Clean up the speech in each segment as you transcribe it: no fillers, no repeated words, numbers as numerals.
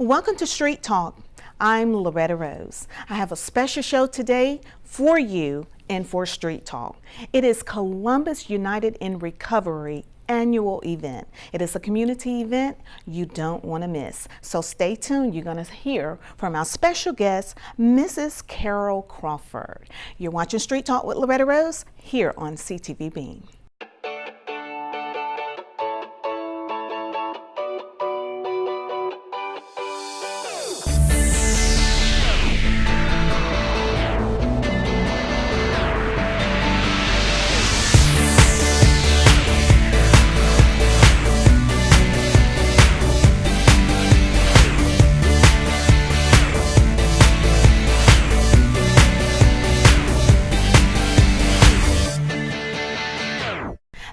Welcome to Street Talk. I'm Loretta Rose. I have a special show today for you and for Street Talk. It is Columbus United in Recovery annual event. It is a community event you don't want to miss. So stay tuned. You're going to hear from our special guest, Mrs. Carol Crawford. You're watching Street Talk with Loretta Rose here on CTV Beam.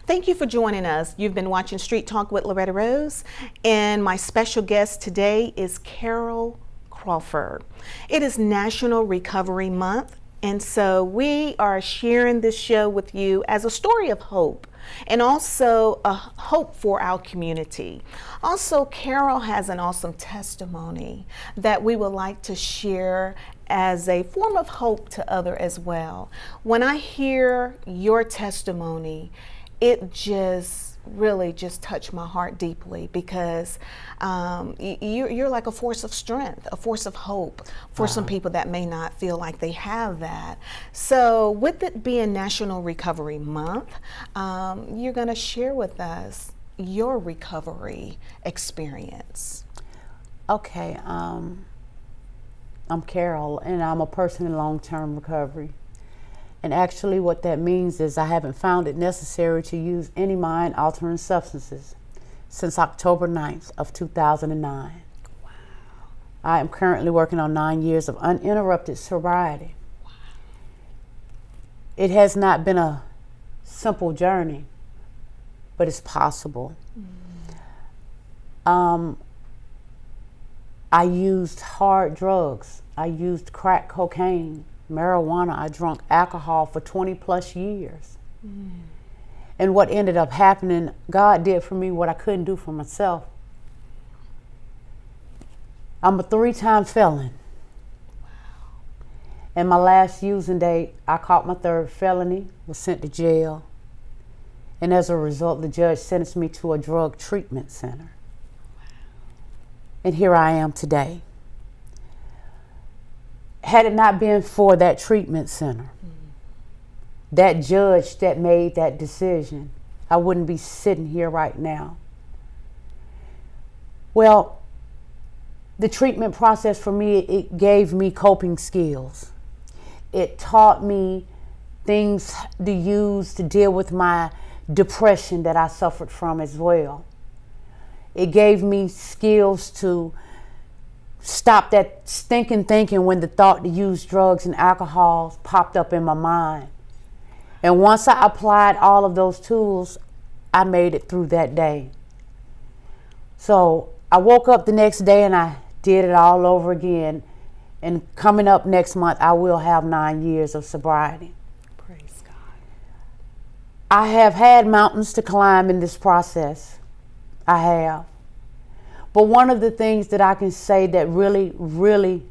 Thank you for joining us. You've been watching Street Talk with Loretta Rose, and my special guest today is Carol Crawford. It is National Recovery Month, and so we are sharing this show with you as a story of hope and also a hope for our community. Also, Carol has an awesome testimony that we would like to share as a form of hope to others as well. When I hear your testimony, it just really just touched my heart deeply because you're like a force of strength, a force of hope for some people that may not feel like they have that. So with it being National Recovery Month, you're going to share with us your recovery experience. Okay, I'm Carol, and I'm a person in long-term recovery. And actually what that means is I haven't found it necessary to use any mind-altering substances since October 9th of 2009. Wow. I am currently working on 9 years of uninterrupted sobriety. Wow. It has not been a simple journey, but it's possible. I used hard drugs. I used crack cocaine, marijuana. I drank alcohol for 20 plus years. And what ended up happening, God did for me what I couldn't do for myself. I'm a 3-time felon. Wow. And my last using date, I caught my 3rd felony, was sent to jail. And as a result, the judge sentenced me to a drug treatment center. Wow. And here I am today. Had it not been for that treatment center, that judge that made that decision, I wouldn't be sitting here right now. Well, the treatment process for me, it gave me coping skills. It taught me things to use to deal with my depression that I suffered from as well. It gave me skills to stop that stinking thinking when the thought to use drugs and alcohol popped up in my mind. And once I applied all of those tools, I made it through that day. So I woke up the next day and I did it all over again. And coming up next month, I will have 9 years of sobriety. Praise God. I have had mountains to climb in this process. I have. But one of the things that I can say that really, really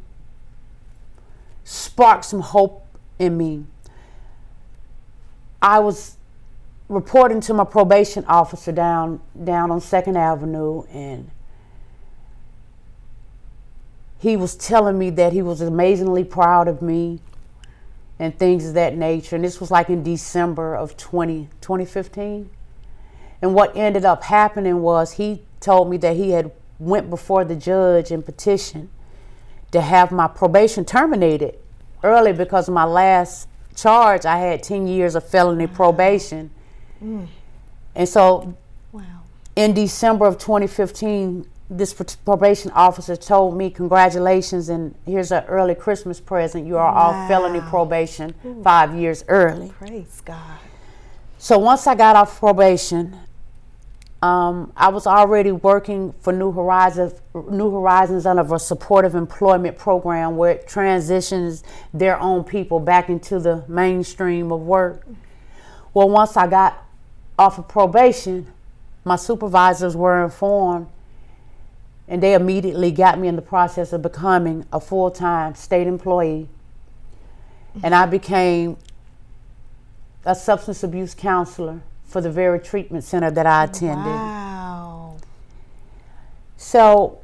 sparked some hope in me, I was reporting to my probation officer down on 2nd Avenue, and he was telling me that he was amazingly proud of me and things of that nature. And this was like in December of 2015. And what ended up happening was he told me that he had went before the judge and petitioned to have my probation terminated early because of my last charge. I had 10 years of felony probation. And so in December of 2015, this probation officer told me, congratulations, and here's an early Christmas present. You are off felony probation 5 years early. Praise God. So once I got off probation, I was already working for New Horizons under a supportive employment program where it transitions their own people back into the mainstream of work. Well, once I got off of probation, my supervisors were informed and they immediately got me in the process of becoming a full-time state employee. And I became a substance abuse counselor for the very treatment center that I attended. Wow. So,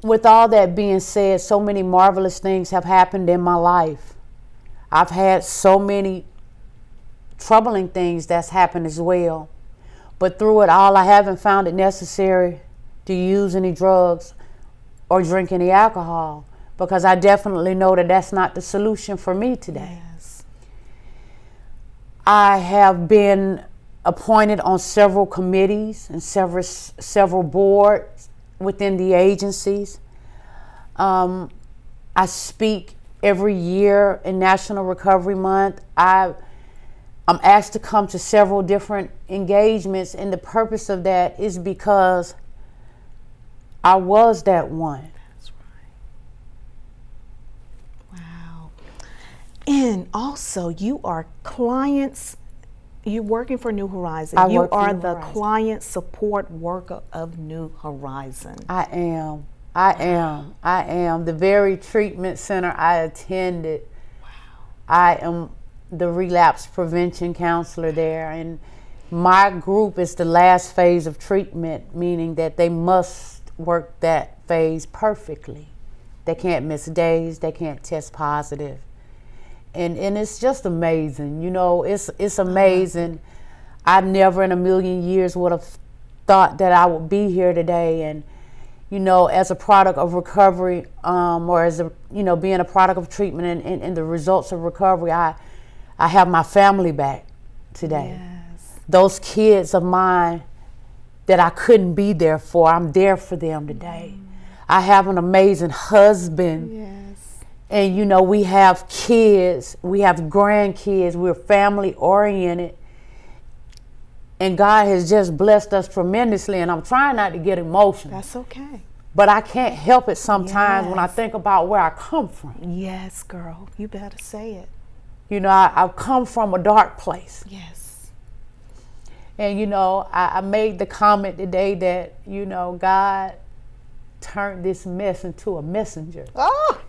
with all that being said, so many marvelous things have happened in my life. I've had so many troubling things that's happened as well. But through it all, I haven't found it necessary to use any drugs or drink any alcohol, because I definitely know that that's not the solution for me today. Yes. I have been appointed on several committees and several boards within the agencies. I speak every year in National Recovery Month. I'm asked to come to several different engagements, and the purpose of that is because I was that one. That's right. Wow. And also, you are you're working for New Horizon. I You work for are New the Horizon. client support worker of New Horizon. I am the very treatment center I attended. Wow. I am the relapse prevention counselor there, and my group is the last phase of treatment, meaning that they must work that phase perfectly. They can't miss days, they can't test positive. And it's just amazing, it's amazing. I never in a million years would have thought that I would be here today. And as a product of recovery, or as being a product of treatment and the results of recovery, I have my family back today. Yes. Those kids of mine that I couldn't be there for, I'm there for them today. I have an amazing husband. Yes. And we have kids, we have grandkids, we're family oriented. And God has just blessed us tremendously, and I'm trying not to get emotional. That's okay. But I can't help it sometimes when I Yes. think about where I come from. Yes, girl. You better say it. I've come from a dark place. Yes. And, I made the comment today that, God turned this mess into a messenger. Oh!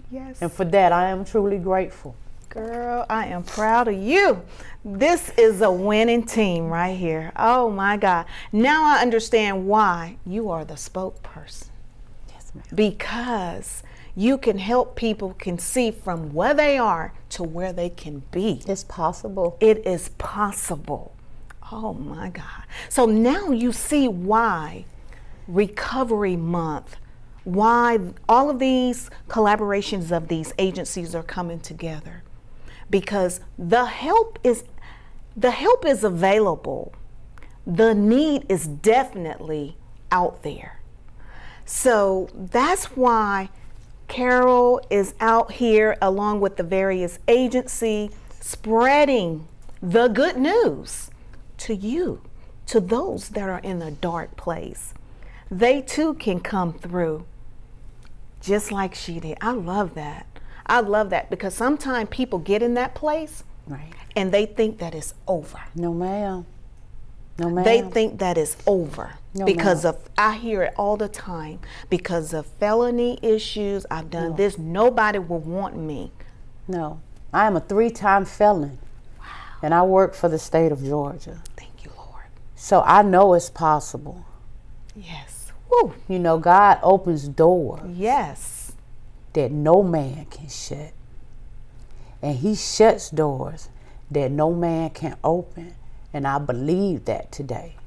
Yes. And for that, I am truly grateful. Girl, I am proud of you. This is a winning team right here. Oh my God. Now I understand why you are the spokesperson. Yes, ma'am. Because you can help people can see from where they are to where they can be. It's possible. It is possible. Oh my God. So now you see why Recovery Month, why all of these collaborations of these agencies are coming together. Because the help is available. The need is definitely out there. So that's why Carol is out here along with the various agencies spreading the good news to you, to those that are in a dark place. They too can come through just like she did. I love that. I love that because sometimes people get in that place Right. and they think that it's over. No, ma'am. No, ma'am. They think that it's over No, because ma'am. of, I hear it all the time, because of felony issues. I've done this. Nobody will want me. No. I am a 3-time felon. Wow. And I work for the state of Georgia. Thank you, Lord. So I know it's possible. Yes. Woo. God opens doors Yes. that no man can shut. And he shuts doors that no man can open. And I believe that today.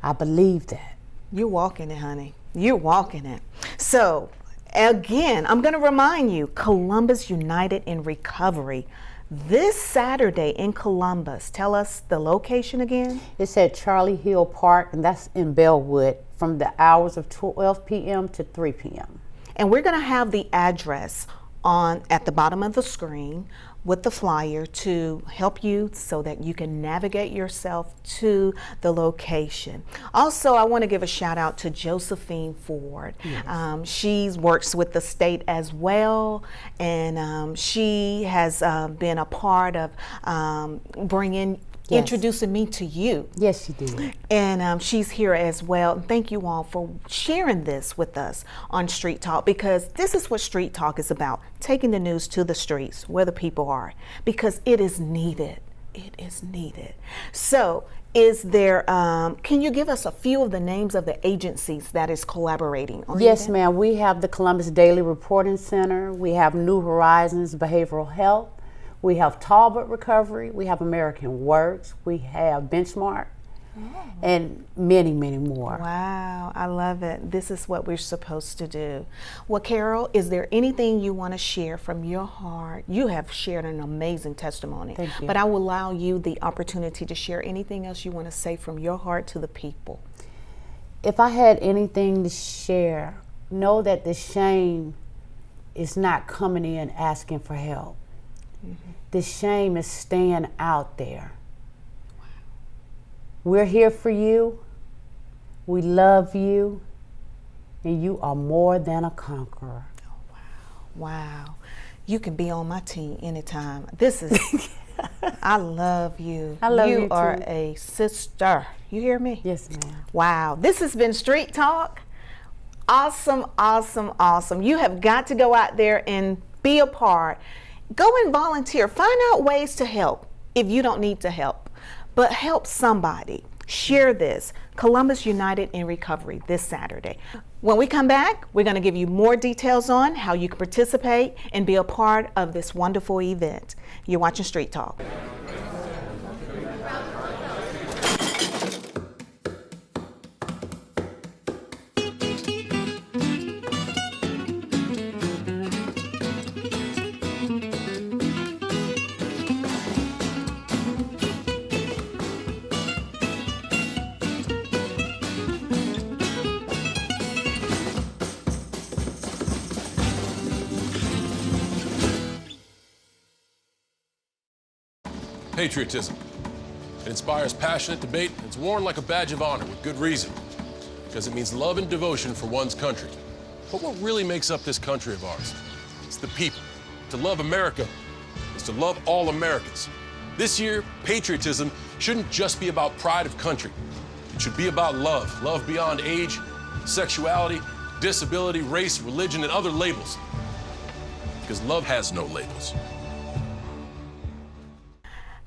I believe that. You're walking it, honey. You're walking it. So, again, I'm going to remind you, Columbus United in Recovery. This Saturday in Columbus. Tell us the location again. It's at Charlie Hill Park, and that's in Bellwood, from the hours of 12 p.m. to 3 p.m. And we're going to have the address at the bottom of the screen with the flyer to help you so that you can navigate yourself to the location. Also, I want to give a shout out to Josephine Ford. Yes. She works with the state as well, and she has been a part of bringing Yes. introducing me to you. Yes, you did. And she's here as well. And thank you all for sharing this with us on Street Talk, because this is what Street Talk is about, taking the news to the streets where the people are, because it is needed. It is needed. So is there, can you give us a few of the names of the agencies that is collaborating on the Yes, event? ma'am. We have the Columbus Daily Reporting Center. We have New Horizons Behavioral Health. We have Talbot Recovery. We have American Works. We have Benchmark. And many, many more. Wow, I love it. This is what we're supposed to do. Well, Carol, is there anything you want to share from your heart? You have shared an amazing testimony. Thank you. But I will allow you the opportunity to share anything else you want to say from your heart to the people. If I had anything to share, know that the shame is not coming in asking for help. The shame is staying out there. We're here for you. We love you. And you are more than a conqueror. Wow. You can be on my team anytime. This is, I love you. I love you You are too. a sister. You hear me? Yes, ma'am. Wow, this has been Street Talk. Awesome, awesome, awesome. You have got to go out there and be a part. Go and volunteer. Find out ways to help if you don't need to help, but help somebody. Share this. Columbus United in Recovery this Saturday. When we come back, we're going to give you more details on how you can participate and be a part of this wonderful event. You're watching Street Talk. Patriotism. It inspires passionate debate, and it's worn like a badge of honor with good reason, because it means love and devotion for one's country. But what really makes up this country of ours? It's the people. To love America is to love all Americans. This year, patriotism shouldn't just be about pride of country. It should be about love. Love beyond age, sexuality, disability, race, religion, and other labels. Because love has no labels.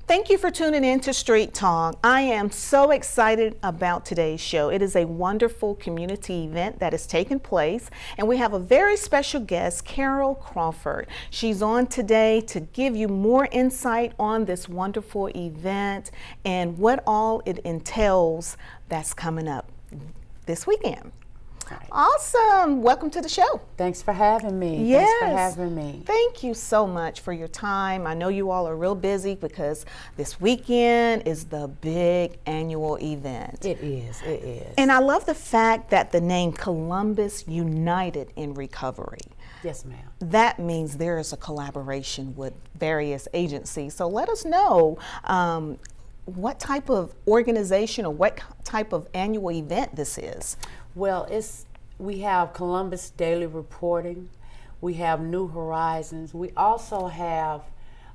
Thank you for tuning in to Street Talk. I am so excited about today's show. It is a wonderful community event that is taking place, and we have a very special guest, Carol Crawford. She's on today to give you more insight on this wonderful event and what all it entails that's coming up this weekend. Awesome. Welcome to the show. Thanks for having me. Yes. Thanks for having me. Thank you so much for your time. I know you all are real busy because this weekend is the big annual event. It is. It is. And I love the fact that the name Columbus United in Recovery. Yes, ma'am. That means there is a collaboration with various agencies. So let us know what type of organization or what type of annual event this is. Well, we have Columbus Daily Reporting. We have New Horizons. We also have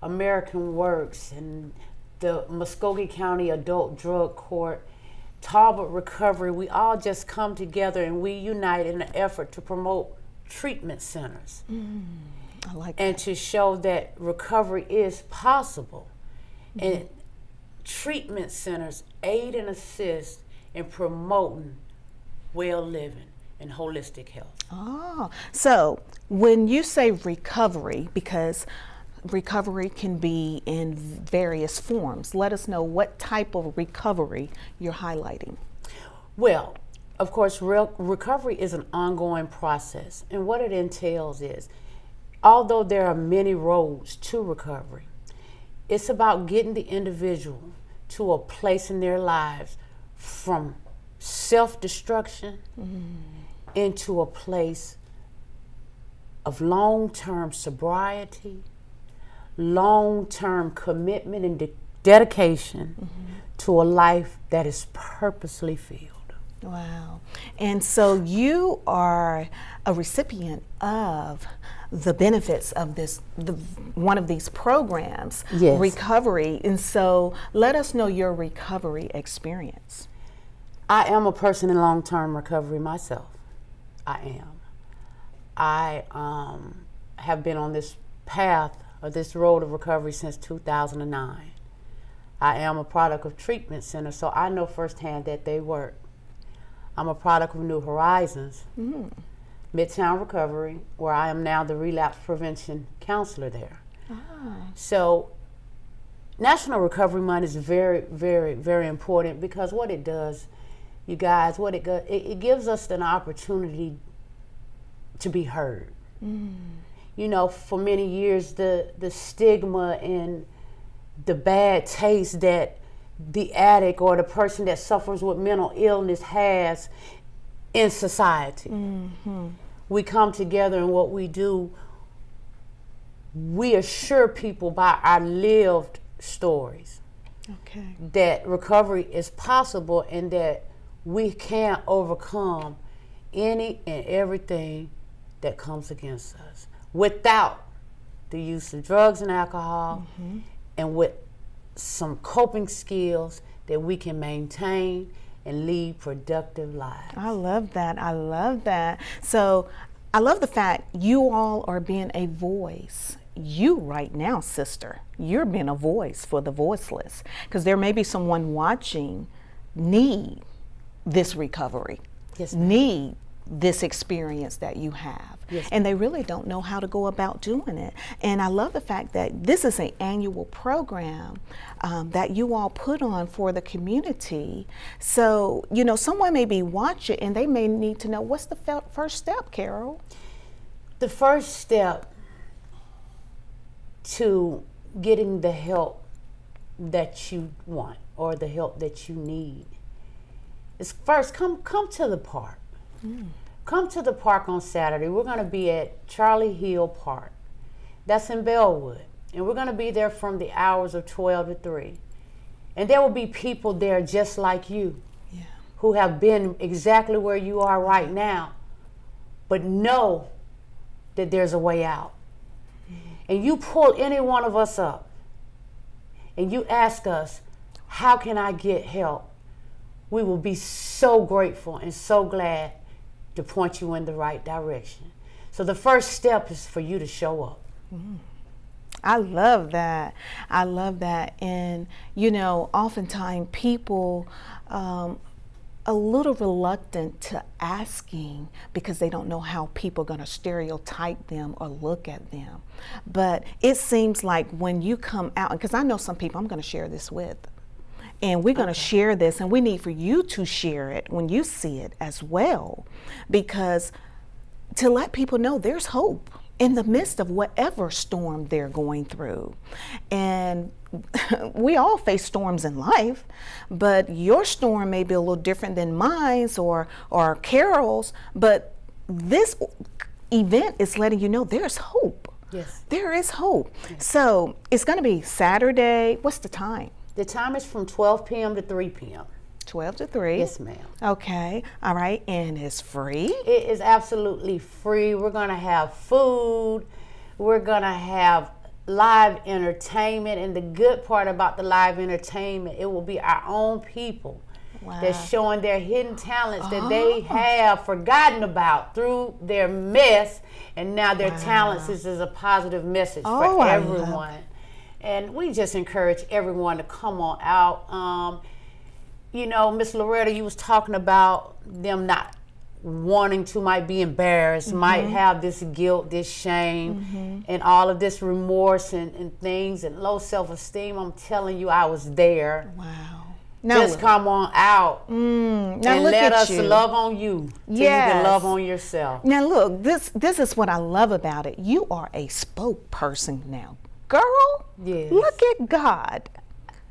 American Works and the Muskogee County Adult Drug Court, Talbot Recovery. We all just come together and we unite in an effort to promote treatment centers. I like and to show that recovery is possible. And treatment centers aid and assist in promoting well living and holistic health. Oh, so when you say recovery, because recovery can be in various forms, let us know what type of recovery you're highlighting. Well, of course, recovery is an ongoing process, and what it entails is, although there are many roads to recovery, it's about getting the individual to a place in their lives from self-destruction into a place of long-term sobriety, long-term commitment and dedication to a life that is purposely filled. Wow. And so you are a recipient of the benefits of one of these programs, Yes. recovery. And so let us know your recovery experience. I am a person in long-term recovery myself. I am. I have been on this path or this road of recovery since 2009. I am a product of treatment centers, so I know firsthand that they work. I'm a product of New Horizons, Midtown Recovery, where I am now the relapse prevention counselor there. So National Recovery Month is very, very, very important because what it does, you guys, it gives us an opportunity to be heard. You know, for many years, the stigma and the bad taste that the addict or the person that suffers with mental illness has in society. We come together and what we do, we assure people by our lived stories Okay. that recovery is possible and that we can overcome any and everything that comes against us without the use of drugs and alcohol, and with some coping skills that we can maintain and lead productive lives. I love that. I love that. So I love the fact you all are being a voice. You right now, sister, you're being a voice for the voiceless, because there may be someone watching need this recovery, Yes, ma'am. need this experience that you have, Yes, and they really don't know how to go about doing it. And I love the fact that this is an annual program that you all put on for the community. So, you know, someone may be watching and they may need to know, what's the first step, Carol? The first step to getting the help that you want or the help that you need is first come to the park. Come to the park on Saturday. We're going to be at Charlie Hill Park. That's in Bellwood. And we're going to be there from the hours of 12 to 3. And there will be people there just like you, Yeah. who have been exactly where you are right now, but know that there's a way out. And you pull any one of us up and you ask us, how can I get help? We will be so grateful and so glad to point you in the right direction. So the first step is for you to show up. I love that. I love that. And, you know, oftentimes people a little reluctant to asking because they don't know how people are going to stereotype them or look at them. But it seems like when you come out, because I know some people I'm going to share this with, and we're going to share this, and we need for you to share it when you see it as well, because to let people know there's hope in the midst of whatever storm they're going through. And we all face storms in life, but your storm may be a little different than mine's or Carol's, but this event is letting you know there's hope. Yes. There is hope. So it's going to be Saturday. What's the time? The time is from 12 p.m. to 3 p.m. 12 to 3. Yes, ma'am. Okay. All right. And it's free? It is absolutely free. We're going to have food. We're going to have live entertainment. And the good part about the live entertainment, it will be our own people that's showing their hidden talents that they have forgotten about through their mess. And now their talents is a positive message for I everyone. And we just encourage everyone to come on out. You know, Miss Loretta, you was talking about them not wanting to, might be embarrassed, might have this guilt, this shame, and all of this remorse and things and low self-esteem. I'm telling you, I was there. Wow. Just come on out now and look let at us you. love on you so you Yes. can love on yourself. Now look, this is what I love about it. You are a spokesperson now. Girl, Yes. look at God.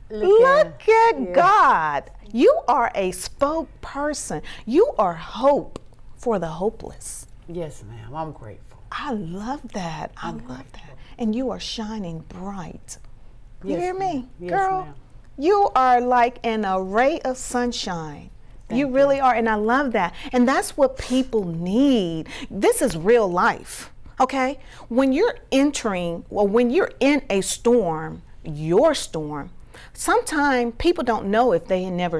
Look at God. You are a spokesperson. You are hope for the hopeless. Yes, ma'am. I'm grateful. I love that. I love that. And you are shining bright. You Yes, hear me? ma'am. Yes, Girl, ma'am. you are like an array of sunshine You really are, and I love that. And that's what people need. This is real life, okay? When you're when you're in a storm, your storm, sometimes people don't know if they had never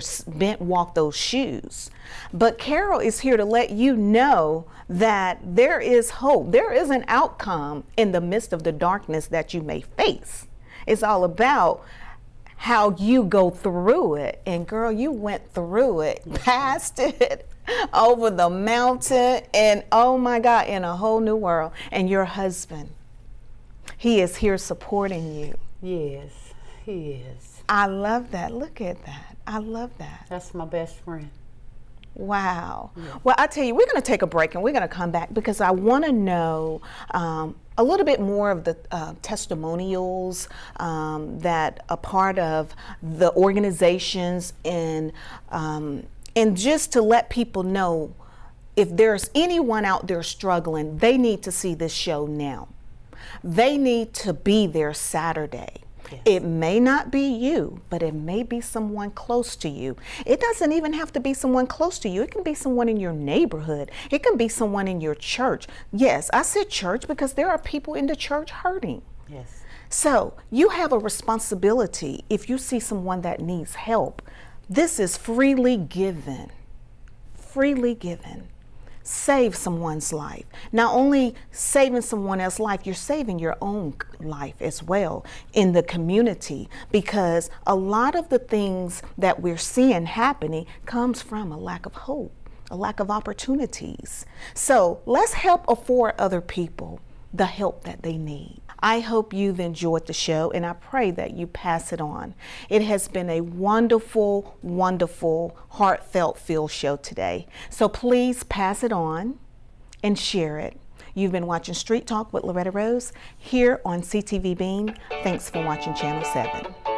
walked those shoes. But Carol is here to let you know that there is hope. There is an outcome in the midst of the darkness that you may face. It's all about how you go through it. And girl, you went through it, past it, over the mountain, and oh my God, in a whole new world. And your husband, he is here supporting you. Yes, he is. I love that. Look at that. I love that. That's my best friend. Wow. Yeah. Well, I tell you, we're going to take a break and we're going to come back because I want to know a little bit more of the testimonials that are part of the organizations, and just to let people know if there's anyone out there struggling, they need to see this show now. They need to be there Saturday. Yes. It may not be you, but it may be someone close to you. It doesn't even have to be someone close to you. It can be someone in your neighborhood. It can be someone in your church. Yes, I said church because there are people in the church hurting. Yes. So you have a responsibility if you see someone that needs help. This is freely given. Freely given. Save someone's life. Not only saving someone else's life, you're saving your own life as well in the community, because a lot of the things that we're seeing happening comes from a lack of hope, a lack of opportunities. So let's help afford other people the help that they need. I hope you've enjoyed the show, and I pray that you pass it on. It has been a wonderful, wonderful, heartfelt filled show today. So please pass it on and share it. You've been watching Street Talk with Loretta Rose here on CTV Beam. Thanks for watching Channel 7.